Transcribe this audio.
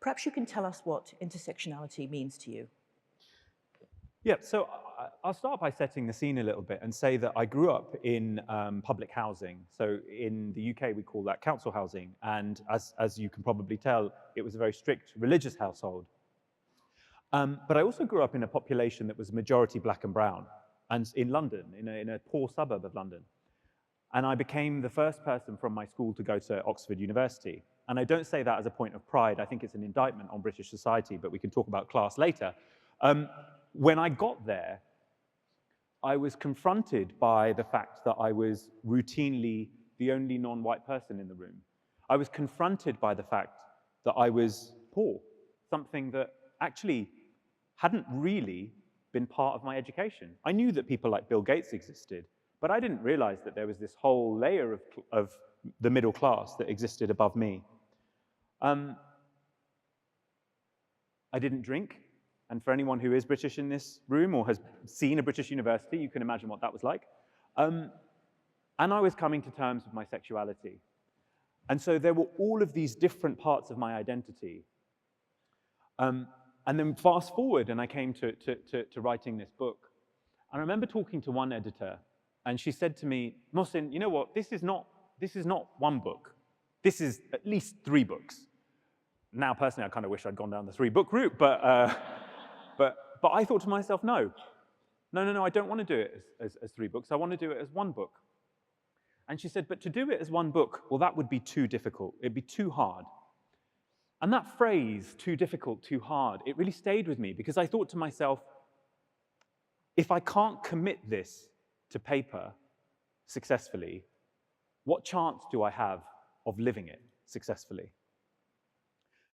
Perhaps you can tell us what intersectionality means to you. Yeah, so I'll start by setting the scene a little bit and say that I grew up in public housing. So in the UK, we call that council housing. And as you can probably tell, it was a very strict religious household. But I also grew up in a population that was majority black and brown, and in London, in a poor suburb of London. And I became the first person from my school to go to Oxford University. And I don't say that as a point of pride. I think it's an indictment on British society, but we can talk about class later. When I got there, I was confronted by the fact that I was routinely the only non-white person in the room. I was confronted by the fact that I was poor, something that actually hadn't really been part of my education. I knew that people like Bill Gates existed, but I didn't realize that there was this whole layer of the middle class that existed above me. I didn't drink. And for anyone who is British in this room or has seen a British university, you can imagine what that was like. And I was coming to terms with my sexuality. And so there were all of these different parts of my identity. And then fast forward, and I came to writing this book. I remember talking to one editor, and she said to me, Mohsin, you know what, this is not one book. This is at least 3 books. Now, personally, I kind of wish I'd gone down the 3-book route, but I thought to myself, no, I don't want to do it as 3 books. I want to do it as 1 book. And she said, but to do it as 1 book, well, that would be too difficult. It'd be too hard. And that phrase, too difficult, too hard, it really stayed with me because I thought to myself, if I can't commit this to paper successfully, what chance do I have of living it successfully?